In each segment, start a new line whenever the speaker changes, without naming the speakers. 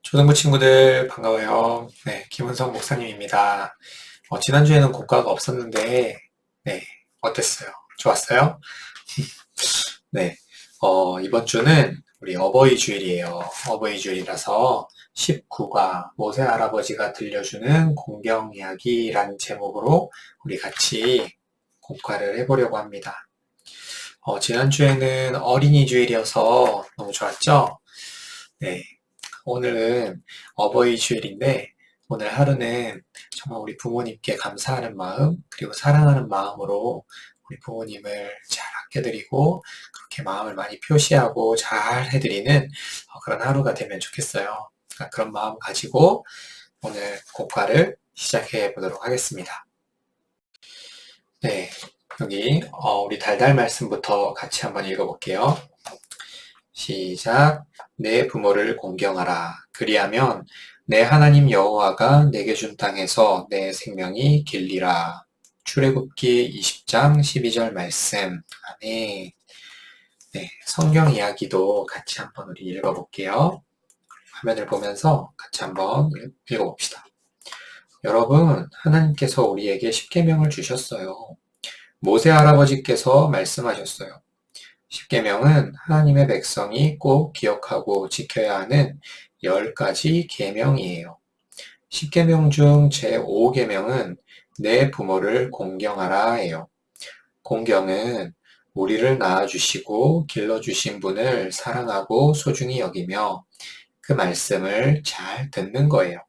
초등부 친구들 반가워요. 네, 김은성 목사님입니다. 지난주에는 국가가 없었는데, 네, 어땠어요? 좋았어요? 네, 이번 주는 우리 어버이 주일이에요. 어버이 주일이라서 19과 모세 할아버지가 들려주는 공경 이야기라는 제목으로 우리 같이 국가를 해보려고 합니다. 지난주에는 어린이 주일이어서 너무 좋았죠? 네, 오늘은 어버이 주일인데 오늘 하루는 정말 우리 부모님께 감사하는 마음 그리고 사랑하는 마음으로 우리 부모님을 잘 아껴드리고 그렇게 마음을 많이 표시하고 잘 해드리는 그런 하루가 되면 좋겠어요. 그런 마음 가지고 오늘 국가를 시작해 보도록 하겠습니다. 네, 여기 우리 달달 말씀부터 같이 한번 읽어볼게요. 시작. 내 부모를 공경하라. 그리하면 내 하나님 여호와가 내게 준 땅에서 내 생명이 길리라. 출애굽기 20장 12절 말씀. 아멘. 네, 성경 이야기도 같이 한번 우리 읽어볼게요. 화면을 보면서 같이 한번 읽어봅시다. 여러분, 하나님께서 우리에게 십계명을 주셨어요. 모세 할아버지께서 말씀하셨어요. 십계명은 하나님의 백성이 꼭 기억하고 지켜야 하는 10가지 계명이에요. 십계명 중 제5계명은 내 부모를 공경하라예요. 공경은 우리를 낳아주시고 길러주신 분을 사랑하고 소중히 여기며 그 말씀을 잘 듣는 거예요.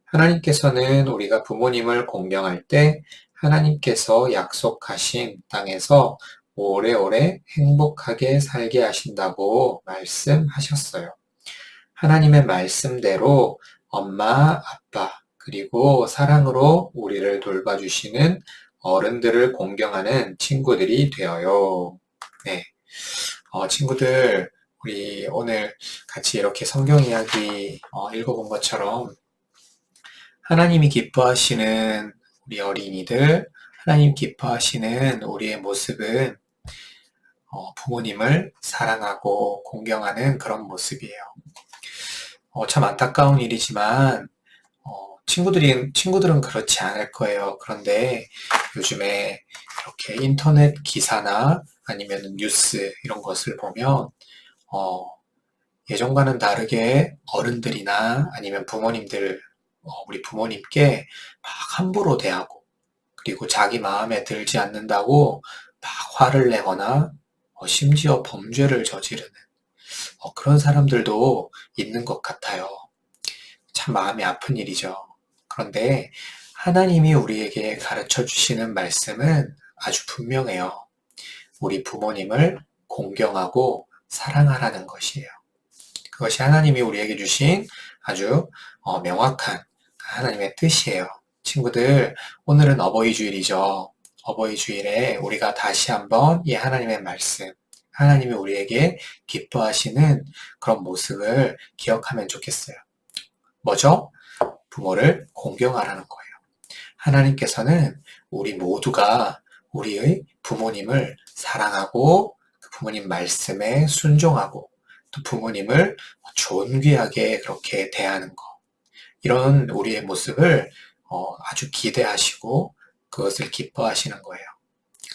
하나님께서는 우리가 부모님을 공경할 때 하나님께서 약속하신 땅에서 오래오래 행복하게 살게 하신다고 말씀하셨어요. 하나님의 말씀대로 엄마, 아빠, 그리고 사랑으로 우리를 돌봐주시는 어른들을 공경하는 친구들이 되어요. 네. 친구들, 우리 오늘 같이 이렇게 성경 이야기 읽어본 것처럼 하나님이 기뻐하시는 우리 어린이들, 하나님 기뻐하시는 우리의 모습은 부모님을 사랑하고 공경하는 그런 모습이에요. 참 안타까운 일이지만 친구들은 그렇지 않을 거예요. 그런데 요즘에 이렇게 인터넷 기사나 아니면 뉴스 이런 것을 보면 예전과는 다르게 어른들이나 아니면 부모님들 우리 부모님께 막 함부로 대하고 그리고 자기 마음에 들지 않는다고 막 화를 내거나 심지어 범죄를 저지르는 그런 사람들도 있는 것 같아요. 참 마음이 아픈 일이죠. 그런데 하나님이 우리에게 가르쳐 주시는 말씀은 아주 분명해요. 우리 부모님을 공경하고 사랑하라는 것이에요. 그것이 하나님이 우리에게 주신 아주 명확한 하나님의 뜻이에요. 친구들, 오늘은 어버이 주일이죠. 어버이 주일에 우리가 다시 한번 이 하나님의 말씀, 하나님이 우리에게 기뻐하시는 그런 모습을 기억하면 좋겠어요. 뭐죠? 부모를 공경하라는 거예요. 하나님께서는 우리 모두가 우리의 부모님을 사랑하고 그 부모님 말씀에 순종하고 또 부모님을 존귀하게 그렇게 대하는 것. 이런 우리의 모습을 아주 기대하시고 그것을 기뻐하시는 거예요.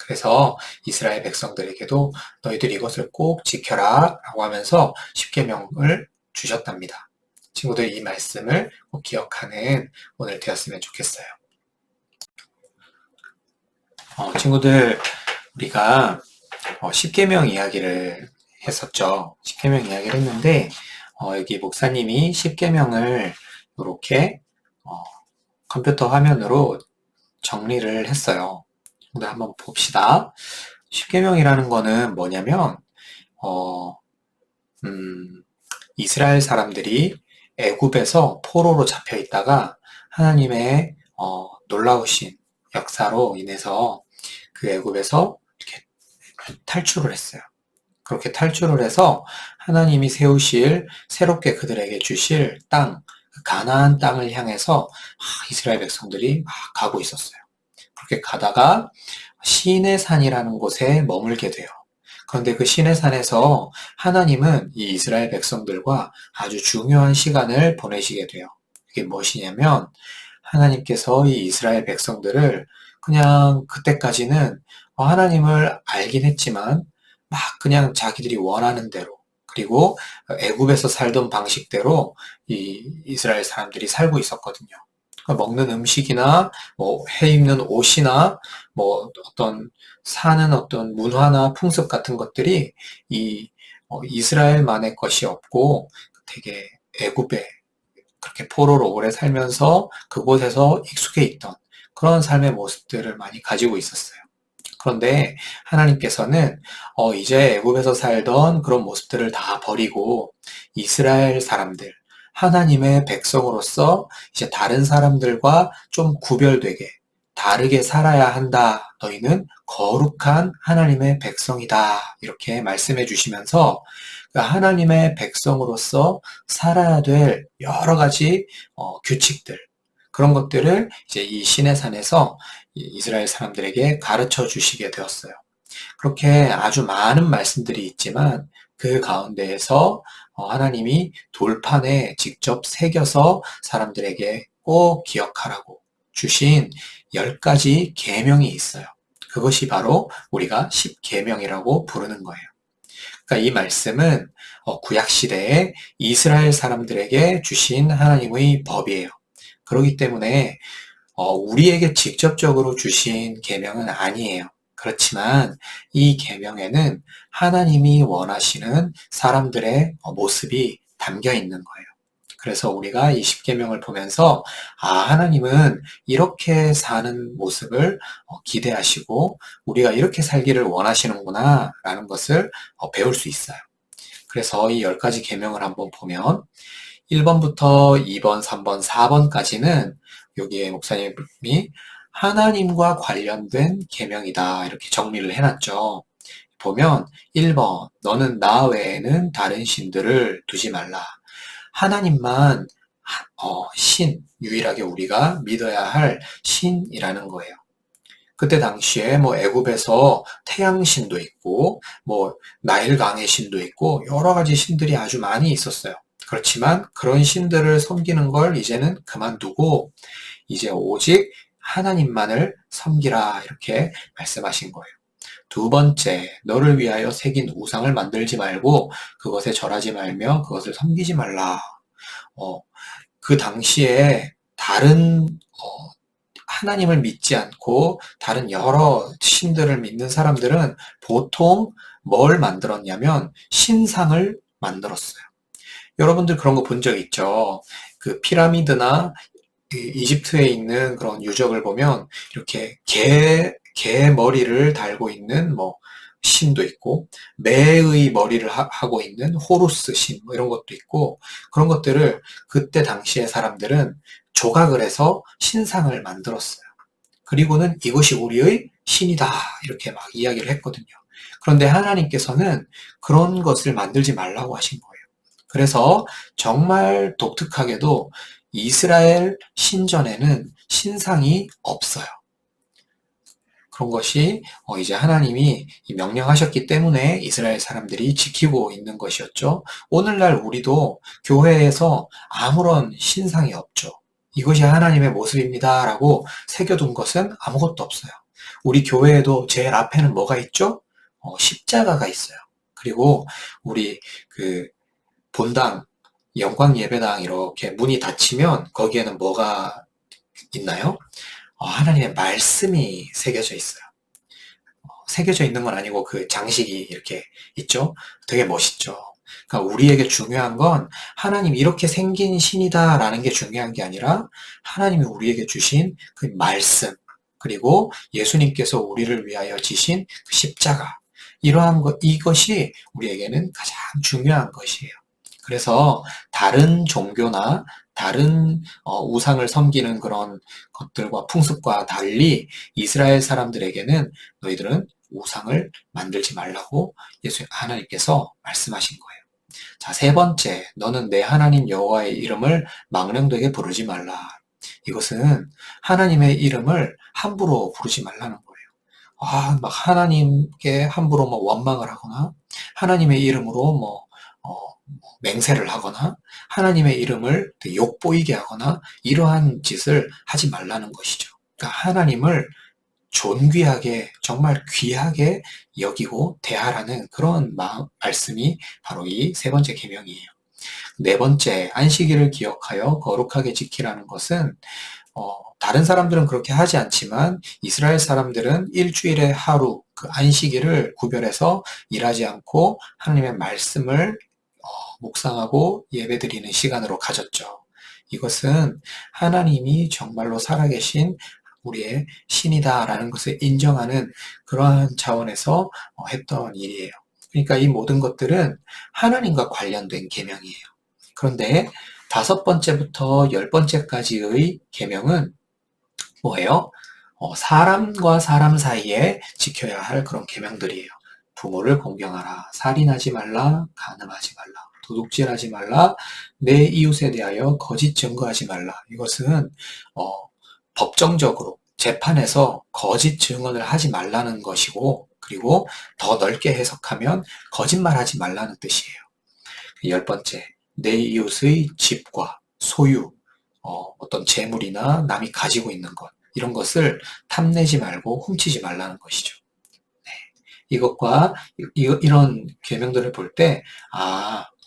그래서 이스라엘 백성들에게도 너희들이 이것을 꼭 지켜라 라고 하면서 십계명을 주셨답니다. 친구들 이 말씀을 꼭 기억하는 오늘 되었으면 좋겠어요. 친구들 우리가 십계명 이야기를 했었죠. 십계명 이야기를 했는데 여기 목사님이 십계명을 이렇게 컴퓨터 화면으로 정리를 했어요. 오늘 한번 봅시다. 십계명이라는 거는 뭐냐면 이스라엘 사람들이 애굽에서 포로로 잡혀 있다가 하나님의 놀라우신 역사로 인해서 그 애굽에서 이렇게 탈출을 했어요. 그렇게 탈출을 해서 하나님이 세우실 새롭게 그들에게 주실 땅, 가나안 땅을 향해서 이스라엘 백성들이 막 가고 있었어요. 그렇게 가다가 시내산이라는 곳에 머물게 돼요. 그런데 그 시내산에서 하나님은 이 이스라엘 백성들과 아주 중요한 시간을 보내시게 돼요. 그게 무엇이냐면 하나님께서 이 이스라엘 백성들을 그냥 그때까지는 하나님을 알긴 했지만 막 그냥 자기들이 원하는 대로 그리고 애굽에서 살던 방식대로 이 이스라엘 사람들이 살고 있었거든요. 그러니까 먹는 음식이나 뭐 해 입는 옷이나 뭐 어떤 사는 어떤 문화나 풍습 같은 것들이 이 이스라엘만의 것이 없고 되게 애굽에 그렇게 포로로 오래 살면서 그곳에서 익숙해 있던 그런 삶의 모습들을 많이 가지고 있었어요. 그런데 하나님께서는 이제 애굽에서 살던 그런 모습들을 다 버리고 이스라엘 사람들, 하나님의 백성으로서 이제 다른 사람들과 좀 구별되게 다르게 살아야 한다. 너희는 거룩한 하나님의 백성이다. 이렇게 말씀해 주시면서 그 하나님의 백성으로서 살아야 될 여러 가지 규칙들, 그런 것들을 이제 이 시내산에서 이스라엘 사람들에게 가르쳐 주시게 되었어요. 그렇게 아주 많은 말씀들이 있지만 그 가운데에서 하나님이 돌판에 직접 새겨서 사람들에게 꼭 기억하라고 주신 10가지 계명이 있어요. 그것이 바로 우리가 10계명이라고 부르는 거예요. 그러니까 이 말씀은 구약 시대에 이스라엘 사람들에게 주신 하나님의 법이에요. 그렇기 때문에 우리에게 직접적으로 주신 계명은 아니에요. 그렇지만 이 계명에는 하나님이 원하시는 사람들의 모습이 담겨 있는 거예요. 그래서 우리가 이 십계명을 보면서 하나님은 이렇게 사는 모습을 기대하시고 우리가 이렇게 살기를 원하시는구나 라는 것을 배울 수 있어요. 그래서 이 10가지 계명을 한번 보면 1번부터 2번, 3번, 4번까지는 여기에 목사님이 하나님과 관련된 계명이다 이렇게 정리를 해놨죠. 보면 1번, 너는 나 외에는 다른 신들을 두지 말라. 하나님만 신, 유일하게 우리가 믿어야 할 신이라는 거예요. 그때 당시에 뭐 애굽에서 태양신도 있고 뭐 나일강의 신도 있고 여러 가지 신들이 아주 많이 있었어요. 그렇지만 그런 신들을 섬기는 걸 이제는 그만두고 이제 오직 하나님만을 섬기라 이렇게 말씀하신 거예요. 두 번째, 너를 위하여 새긴 우상을 만들지 말고 그것에 절하지 말며 그것을 섬기지 말라. 그 당시에 다른 하나님을 믿지 않고 다른 여러 신들을 믿는 사람들은 보통 뭘 만들었냐면 신상을 만들었어요. 여러분들 그런 거 본 적 있죠? 그 피라미드나 이집트에 있는 그런 유적을 보면 이렇게 개 머리를 달고 있는 뭐 신도 있고 매의 머리를 하고 있는 호루스 신 뭐 이런 것도 있고 그런 것들을 그때 당시의 사람들은 조각을 해서 신상을 만들었어요. 그리고는 이것이 우리의 신이다 이렇게 막 이야기를 했거든요. 그런데 하나님께서는 그런 것을 만들지 말라고 하신 거예요. 그래서 정말 독특하게도 이스라엘 신전에는 신상이 없어요. 그런 것이 이제 하나님이 명령하셨기 때문에 이스라엘 사람들이 지키고 있는 것이었죠. 오늘날 우리도 교회에서 아무런 신상이 없죠. 이것이 하나님의 모습입니다 라고 새겨둔 것은 아무것도 없어요. 우리 교회에도 제일 앞에는 뭐가 있죠? 십자가가 있어요. 그리고 우리 그 본당, 영광 예배당 이렇게 문이 닫히면 거기에는 뭐가 있나요? 하나님의 말씀이 새겨져 있어요. 새겨져 있는 건 아니고 그 장식이 이렇게 있죠? 되게 멋있죠? 그러니까 우리에게 중요한 건 하나님이 이렇게 생긴 신이다라는 게 중요한 게 아니라 하나님이 우리에게 주신 그 말씀, 그리고 예수님께서 우리를 위하여 지신 그 십자가, 이러한 것, 이것이 우리에게는 가장 중요한 것이에요. 그래서 다른 종교나 다른 우상을 섬기는 그런 것들과 풍습과 달리 이스라엘 사람들에게는 너희들은 우상을 만들지 말라고 하나님께서 말씀하신 거예요. 자, 세 번째, 너는 내 하나님 여호와의 이름을 망령되게 부르지 말라. 이것은 하나님의 이름을 함부로 부르지 말라는 거예요. 막 하나님께 함부로 뭐 원망을 하거나, 하나님의 이름으로 맹세를 하거나, 하나님의 이름을 욕보이게 하거나, 이러한 짓을 하지 말라는 것이죠. 그러니까 하나님을 존귀하게, 정말 귀하게 여기고 대하라는 그런 말씀이 바로 이 세 번째 계명이에요. 네 번째, 안식일을 기억하여 거룩하게 지키라는 것은 다른 사람들은 그렇게 하지 않지만 이스라엘 사람들은 일주일에 하루 그 안식일을 구별해서 일하지 않고 하나님의 말씀을 묵상하고 예배드리는 시간으로 가졌죠. 이것은 하나님이 정말로 살아계신 우리의 신이다라는 것을 인정하는 그러한 차원에서 했던 일이에요. 그러니까 이 모든 것들은 하나님과 관련된 계명이에요. 그런데 5번째부터 10번째까지의 계명은 뭐예요? 사람과 사람 사이에 지켜야 할 그런 계명들이에요. 부모를 공경하라, 살인하지 말라, 간음하지 말라, 도둑질하지 말라, 내 이웃에 대하여 거짓 증거하지 말라. 이것은 법정적으로 재판에서 거짓 증언을 하지 말라는 것이고, 그리고 더 넓게 해석하면 거짓말하지 말라는 뜻이에요. 10번째, 내 이웃의 집과 소유, 어떤 재물이나 남이 가지고 있는 것, 이런 것을 탐내지 말고 훔치지 말라는 것이죠. 네. 이것과 이런 계명들을 볼 때,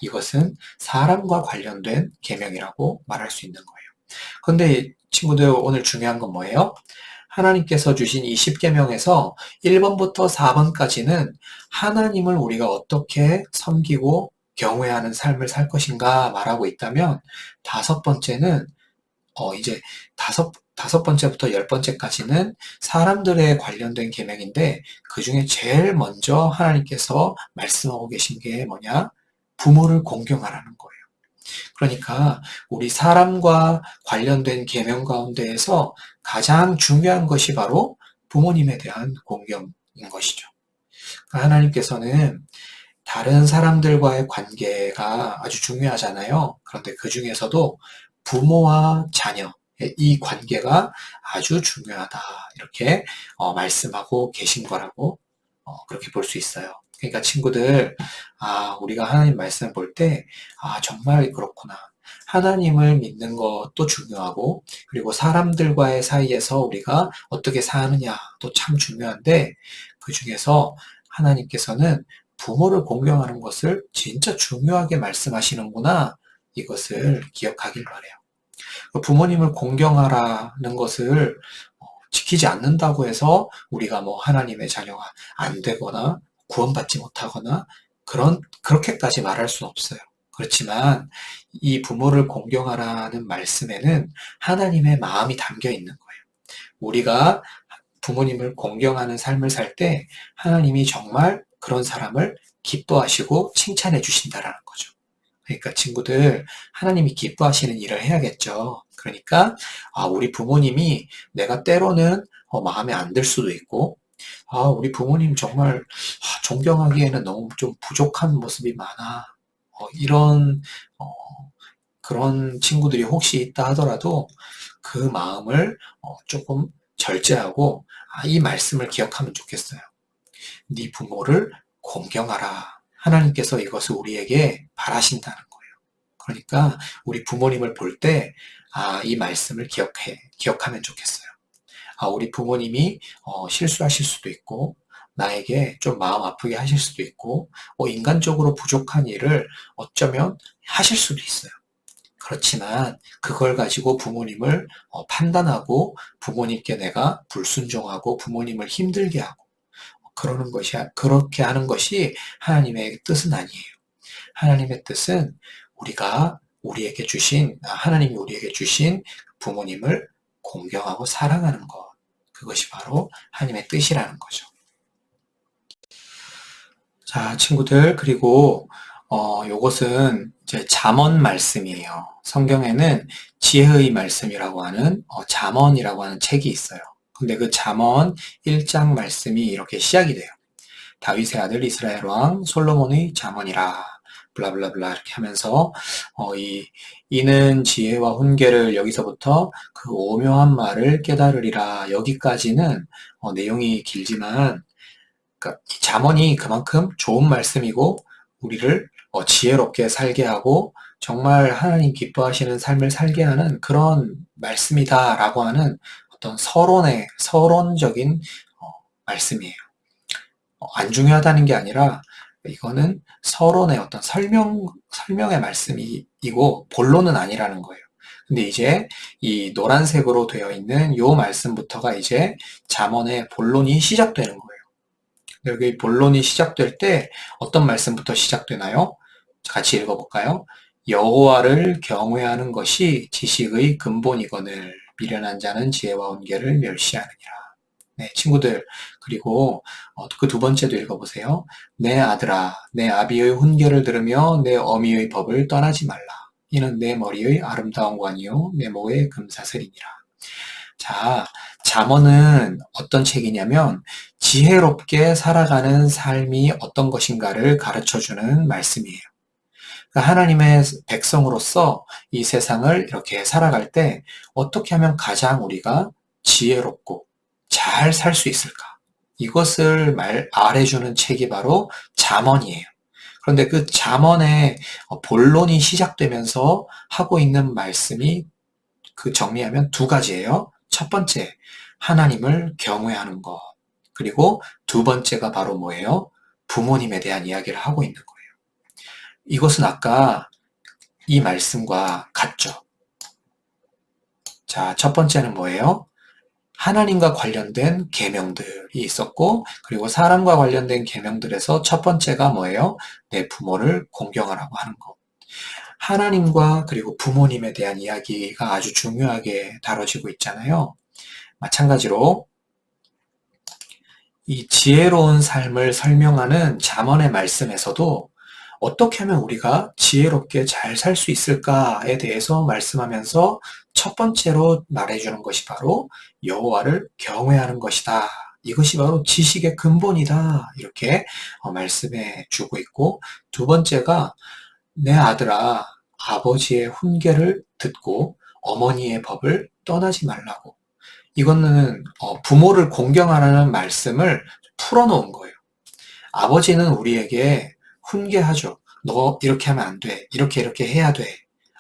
이것은 사람과 관련된 계명이라고 말할 수 있는 거예요. 그런데 친구들, 오늘 중요한 건 뭐예요? 하나님께서 주신 이 10계명에서 1번부터 4번까지는 하나님을 우리가 어떻게 섬기고 경외하는 삶을 살 것인가 말하고 있다면, 5번째는 이제 다섯 번째부터 10번째까지는 사람들에 관련된 계명인데, 그 중에 제일 먼저 하나님께서 말씀하고 계신 게 뭐냐? 부모를 공경하라는 거예요. 그러니까 우리 사람과 관련된 계명 가운데에서 가장 중요한 것이 바로 부모님에 대한 공경인 것이죠. 하나님께서는 다른 사람들과의 관계가 아주 중요하잖아요. 그런데 그 중에서도 부모와 자녀, 이 관계가 아주 중요하다. 이렇게 말씀하고 계신 거라고 그렇게 볼 수 있어요. 그러니까 친구들, 우리가 하나님 말씀 볼 때, 정말 그렇구나. 하나님을 믿는 것도 중요하고, 그리고 사람들과의 사이에서 우리가 어떻게 사느냐도 참 중요한데, 그 중에서 하나님께서는 부모를 공경하는 것을 진짜 중요하게 말씀하시는구나. 이것을 기억하길 바래요. 부모님을 공경하라는 것을 지키지 않는다고 해서 우리가 하나님의 자녀가 안 되거나 구원받지 못하거나 그렇게까지 말할 수는 없어요. 그렇지만 이 부모를 공경하라는 말씀에는 하나님의 마음이 담겨 있는 거예요. 우리가 부모님을 공경하는 삶을 살 때 하나님이 정말 그런 사람을 기뻐하시고 칭찬해 주신다라는 거죠. 그러니까 친구들, 하나님이 기뻐하시는 일을 해야겠죠. 그러니까 우리 부모님이 내가 때로는 마음에 안 들 수도 있고, 우리 부모님 정말 존경하기에는 너무 좀 부족한 모습이 많아. 이런 그런 친구들이 혹시 있다 하더라도 그 마음을 조금 절제하고 이 말씀을 기억하면 좋겠어요. 네 부모를 공경하라. 하나님께서 이것을 우리에게 바라신다는 거예요. 그러니까 우리 부모님을 볼 때, 이 말씀을 기억하면 좋겠어요. 우리 부모님이 실수하실 수도 있고, 나에게 좀 마음 아프게 하실 수도 있고, 인간적으로 부족한 일을 어쩌면 하실 수도 있어요. 그렇지만 그걸 가지고 부모님을 판단하고 부모님께 내가 불순종하고 부모님을 힘들게 하고 그렇게 하는 것이 하나님의 뜻은 아니에요. 하나님의 뜻은 하나님이 우리에게 주신 부모님을 공경하고 사랑하는 것. 그것이 바로 하나님의 뜻이라는 거죠. 자, 친구들, 그리고 요것은 이제 잠언 말씀이에요. 성경에는 지혜의 말씀이라고 하는 잠언이라고 하는 책이 있어요. 근데 그 잠언 1장 말씀이 이렇게 시작이 돼요. 다윗의 아들 이스라엘 왕 솔로몬의 잠언이라. 블라블라블라 이렇게 하면서 이는 지혜와 훈계를 여기서부터 그 오묘한 말을 깨달으리라. 여기까지는 내용이 길지만 그러니까 이 잠언이 그만큼 좋은 말씀이고 우리를 지혜롭게 살게 하고 정말 하나님 기뻐하시는 삶을 살게 하는 그런 말씀이다라고 하는 어떤 서론적인 말씀이에요. 안 중요하다는 게 아니라 이거는 서론의 어떤 설명의 말씀이고 본론은 아니라는 거예요. 근데 이제 이 노란색으로 되어 있는 요 말씀부터가 이제 잠언의 본론이 시작되는 거예요. 여기 본론이 시작될 때 어떤 말씀부터 시작되나요? 같이 읽어볼까요? 여호와를 경외하는 것이 지식의 근본이거늘 미련한 자는 지혜와 훈계를 멸시하느니라. 네, 친구들. 그리고 그 두 번째도 읽어보세요. 내 아들아, 내 아비의 훈계를 들으며 내 어미의 법을 떠나지 말라. 이는 내 머리의 아름다운 관이요 내 목의 금사슬이니라. 자, 잠언은 어떤 책이냐면 지혜롭게 살아가는 삶이 어떤 것인가를 가르쳐주는 말씀이에요. 그러니까 하나님의 백성으로서 이 세상을 이렇게 살아갈 때 어떻게 하면 가장 우리가 지혜롭고 잘 살 수 있을까? 이것을 말해주는 책이 바로 잠언이에요. 그런데 그 잠언의 본론이 시작되면서 하고 있는 말씀이 그 정리하면 두 가지예요. 첫 번째, 하나님을 경외하는 것. 그리고 두 번째가 바로 뭐예요? 부모님에 대한 이야기를 하고 있는 거예요. 이것은 아까 이 말씀과 같죠. 자, 첫 번째는 뭐예요? 하나님과 관련된 계명들이 있었고, 그리고 사람과 관련된 계명들에서 첫 번째가 뭐예요? 내 부모를 공경하라고 하는 것. 하나님과 그리고 부모님에 대한 이야기가 아주 중요하게 다뤄지고 있잖아요. 마찬가지로 이 지혜로운 삶을 설명하는 잠언의 말씀에서도 어떻게 하면 우리가 지혜롭게 잘 살 수 있을까에 대해서 말씀하면서 첫 번째로 말해주는 것이 바로 여호와를 경외하는 것이다. 이것이 바로 지식의 근본이다. 이렇게 말씀해 주고 있고, 두 번째가 내 아들아, 아버지의 훈계를 듣고 어머니의 법을 떠나지 말라고. 이거는 부모를 공경하라는 말씀을 풀어놓은 거예요. 아버지는 우리에게 훈계하죠. 너 이렇게 하면 안 돼. 이렇게 해야 돼.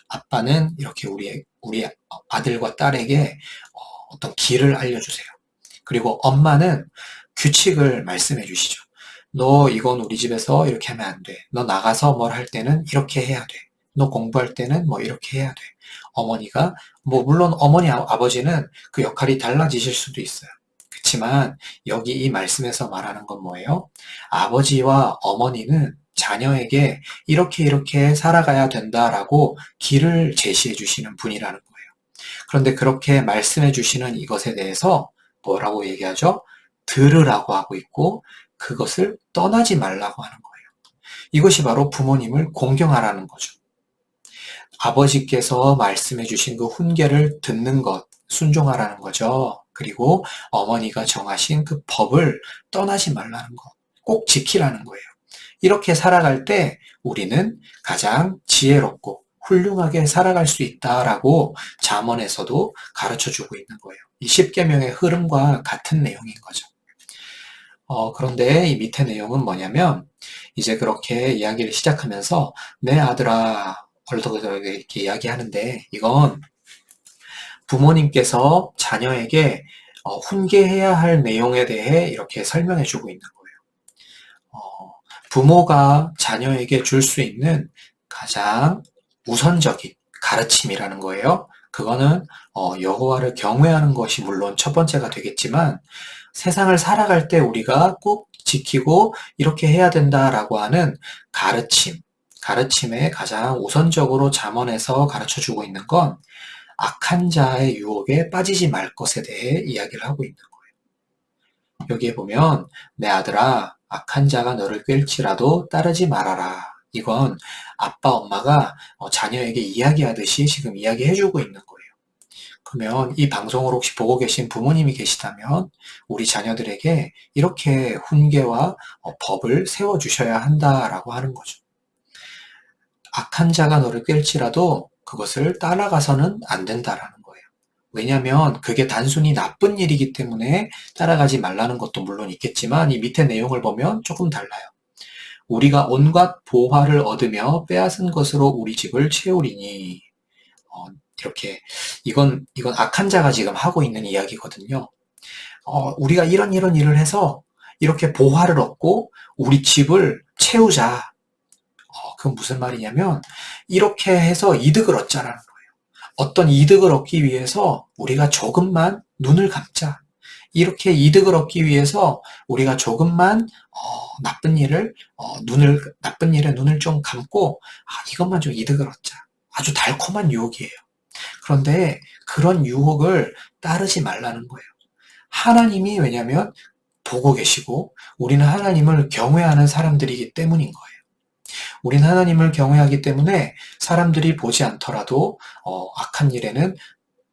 아빠는 이렇게 우리 아들과 딸에게 어떤 길을 알려주세요. 그리고 엄마는 규칙을 말씀해 주시죠. 너 이건 우리 집에서 이렇게 하면 안 돼. 너 나가서 뭘 할 때는 이렇게 해야 돼. 너 공부할 때는 뭐 이렇게 해야 돼. 어머니가 물론 어머니 아버지는 그 역할이 달라지실 수도 있어요. 그렇지만 여기 이 말씀에서 말하는 건 뭐예요? 아버지와 어머니는 자녀에게 이렇게 살아가야 된다라고 길을 제시해 주시는 분이라는 거예요. 그런데 그렇게 말씀해 주시는 이것에 대해서 뭐라고 얘기하죠? 들으라고 하고 있고 그것을 떠나지 말라고 하는 거예요. 이것이 바로 부모님을 공경하라는 거죠. 아버지께서 말씀해 주신 그 훈계를 듣는 것, 순종하라는 거죠. 그리고 어머니가 정하신 그 법을 떠나지 말라는 것, 꼭 지키라는 거예요. 이렇게 살아갈 때 우리는 가장 지혜롭고 훌륭하게 살아갈 수 있다라고 잠언에서도 가르쳐주고 있는 거예요. 이 10계명의 흐름과 같은 내용인 거죠. 그런데 이 밑에 내용은 뭐냐면 이제 그렇게 이야기를 시작하면서 내 아들아 얼더더더 이렇게 이야기하는데 이건 부모님께서 자녀에게 훈계해야 할 내용에 대해 이렇게 설명해 주고 있는 거예요. 부모가 자녀에게 줄 수 있는 가장 우선적인 가르침이라는 거예요. 그거는 여호와를 경외하는 것이 물론 첫 번째가 되겠지만 세상을 살아갈 때 우리가 꼭 지키고 이렇게 해야 된다라고 하는 가르침에 가장 우선적으로 잠언에서 가르쳐주고 있는 건 악한 자의 유혹에 빠지지 말 것에 대해 이야기를 하고 있는 거예요. 여기에 보면 내 아들아 악한 자가 너를 꿰일지라도 따르지 말아라. 이건 아빠 엄마가 자녀에게 이야기하듯이 지금 이야기해주고 있는 거예요. 그러면 이 방송을 혹시 보고 계신 부모님이 계시다면 우리 자녀들에게 이렇게 훈계와 법을 세워주셔야 한다라고 하는 거죠. 악한 자가 너를 깰지라도 그것을 따라가서는 안 된다라는 거예요. 왜냐하면 그게 단순히 나쁜 일이기 때문에 따라가지 말라는 것도 물론 있겠지만 이 밑에 내용을 보면 조금 달라요. 우리가 온갖 보화를 얻으며 빼앗은 것으로 우리 집을 채우리니 이렇게 이건 악한 자가 지금 하고 있는 이야기거든요. 우리가 이런 일을 해서 이렇게 보화를 얻고 우리 집을 채우자. 그건 무슨 말이냐면 이렇게 해서 이득을 얻자라는 거예요. 어떤 이득을 얻기 위해서 우리가 조금만 눈을 감자. 이렇게 이득을 얻기 위해서 우리가 조금만 나쁜 일에 눈을 좀 감고 이것만 좀 이득을 얻자. 아주 달콤한 유혹이에요. 그런데 그런 유혹을 따르지 말라는 거예요. 하나님이 왜냐하면 보고 계시고 우리는 하나님을 경외하는 사람들이기 때문인 거예요. 우린 하나님을 경외하기 때문에 사람들이 보지 않더라도 악한 일에는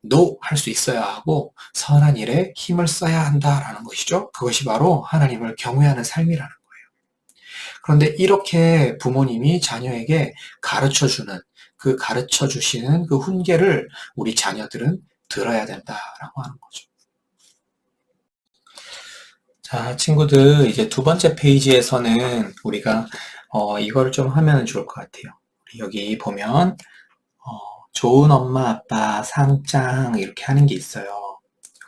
NO 할 수 있어야 하고 선한 일에 힘을 써야 한다라는 것이죠. 그것이 바로 하나님을 경외하는 삶이라는 거예요. 그런데 이렇게 부모님이 자녀에게 가르쳐주는 그 가르쳐주시는 그 훈계를 우리 자녀들은 들어야 된다라고 하는 거죠. 자, 친구들 이제 두 번째 페이지에서는 우리가 이걸 좀 하면 좋을 것 같아요. 여기 보면 좋은 엄마 아빠 상장 이렇게 하는 게 있어요.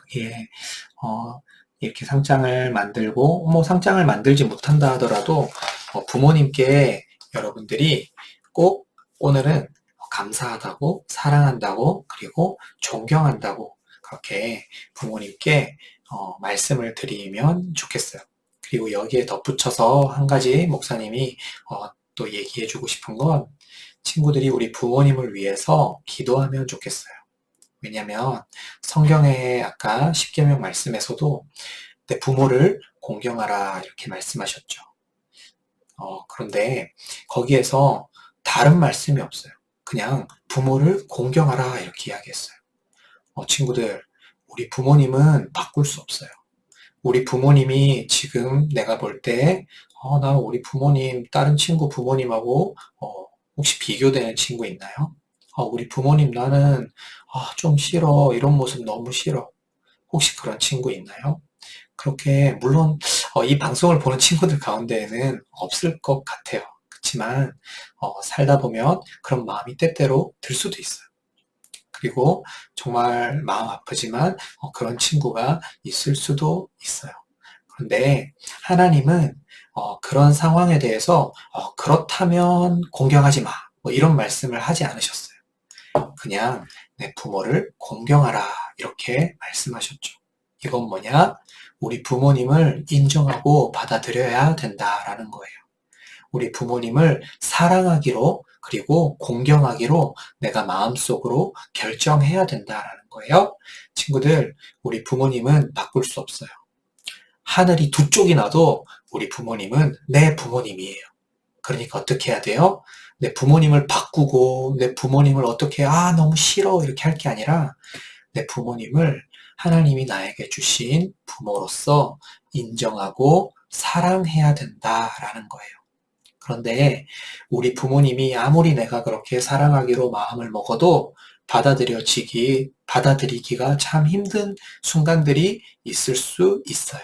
여기에 이렇게 상장을 만들고 뭐 상장을 만들지 못한다 하더라도 부모님께 여러분들이 꼭 오늘은 감사하다고 사랑한다고 그리고 존경한다고 그렇게 부모님께 말씀을 드리면 좋겠어요. 그리고 여기에 덧붙여서 한 가지 목사님이 또 얘기해주고 싶은 건 친구들이 우리 부모님을 위해서 기도하면 좋겠어요. 왜냐하면 성경의 아까 십계명 말씀에서도 내 부모를 공경하라 이렇게 말씀하셨죠. 그런데 거기에서 다른 말씀이 없어요. 그냥 부모를 공경하라 이렇게 이야기했어요. 친구들, 우리 부모님은 바꿀 수 없어요. 우리 부모님이 지금 내가 볼 때, 나 우리 부모님, 다른 친구 부모님하고, 혹시 비교되는 친구 있나요? 우리 부모님 나는, 좀 싫어. 이런 모습 너무 싫어. 혹시 그런 친구 있나요? 그렇게, 물론, 이 방송을 보는 친구들 가운데에는 없을 것 같아요. 그렇지만, 살다 보면 그런 마음이 때때로 들 수도 있어요. 그리고 정말 마음 아프지만 그런 친구가 있을 수도 있어요. 그런데 하나님은 그런 상황에 대해서 그렇다면 공경하지 마. 뭐 이런 말씀을 하지 않으셨어요. 그냥 내 부모를 공경하라 이렇게 말씀하셨죠. 이건 뭐냐? 우리 부모님을 인정하고 받아들여야 된다라는 거예요. 우리 부모님을 사랑하기로 그리고 공경하기로 내가 마음속으로 결정해야 된다라는 거예요. 친구들, 우리 부모님은 바꿀 수 없어요. 하늘이 두 쪽이 나도 우리 부모님은 내 부모님이에요. 그러니까 어떻게 해야 돼요? 내 부모님을 바꾸고 내 부모님을 어떻게 너무 싫어 이렇게 할 게 아니라 내 부모님을 하나님이 나에게 주신 부모로서 인정하고 사랑해야 된다라는 거예요. 그런데 우리 부모님이 아무리 내가 그렇게 사랑하기로 마음을 먹어도 받아들이기가 참 힘든 순간들이 있을 수 있어요.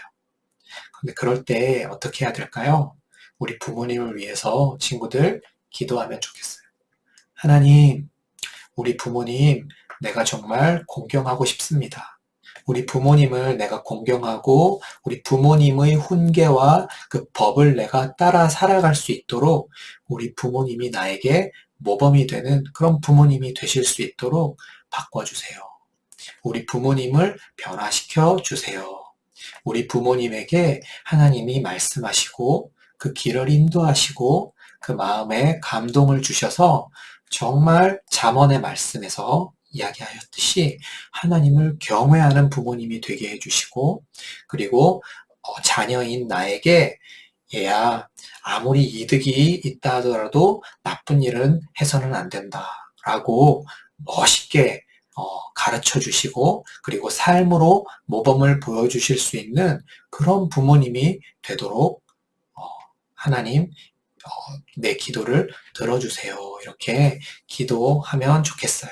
근데 그럴 때 어떻게 해야 될까요? 우리 부모님을 위해서 친구들 기도하면 좋겠어요. 하나님, 우리 부모님 내가 정말 공경하고 싶습니다. 우리 부모님을 내가 공경하고 우리 부모님의 훈계와 그 법을 내가 따라 살아갈 수 있도록 우리 부모님이 나에게 모범이 되는 그런 부모님이 되실 수 있도록 바꿔주세요. 우리 부모님을 변화시켜 주세요. 우리 부모님에게 하나님이 말씀하시고 그 길을 인도하시고 그 마음에 감동을 주셔서 정말 잠언의 말씀에서 이야기하였듯이 하나님을 경외하는 부모님이 되게 해주시고 그리고 자녀인 나에게 얘야 아무리 이득이 있다 하더라도 나쁜 일은 해서는 안 된다 라고 멋있게 가르쳐 주시고 그리고 삶으로 모범을 보여주실 수 있는 그런 부모님이 되도록 하나님 내 기도를 들어주세요. 이렇게 기도하면 좋겠어요.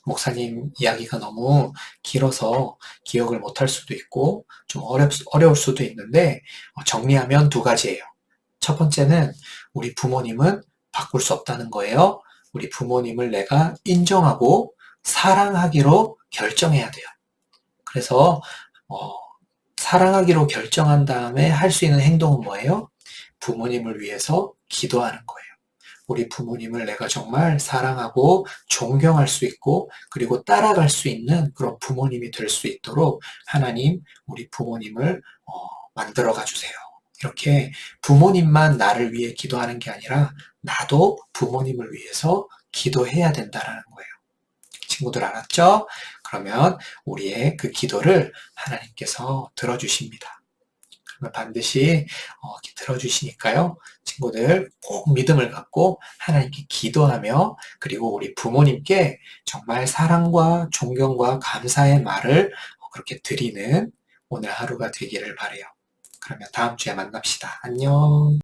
목사님 이야기가 너무 길어서 기억을 못할 수도 있고 좀 어려울 수도 있는데 정리하면 두 가지예요. 첫 번째는 우리 부모님은 바꿀 수 없다는 거예요. 우리 부모님을 내가 인정하고 사랑하기로 결정해야 돼요. 그래서 사랑하기로 결정한 다음에 할 수 있는 행동은 뭐예요? 부모님을 위해서 기도하는 거예요. 우리 부모님을 내가 정말 사랑하고 존경할 수 있고 그리고 따라갈 수 있는 그런 부모님이 될 수 있도록 하나님 우리 부모님을 만들어가 주세요. 이렇게 부모님만 나를 위해 기도하는 게 아니라 나도 부모님을 위해서 기도해야 된다라는 거예요. 친구들 알았죠? 그러면 우리의 그 기도를 하나님께서 들어주십니다. 그러면 반드시 이렇게 들어주시니까요. 친구들 꼭 믿음을 갖고 하나님께 기도하며 그리고 우리 부모님께 정말 사랑과 존경과 감사의 말을 그렇게 드리는 오늘 하루가 되기를 바라요. 그러면 다음 주에 만납시다. 안녕.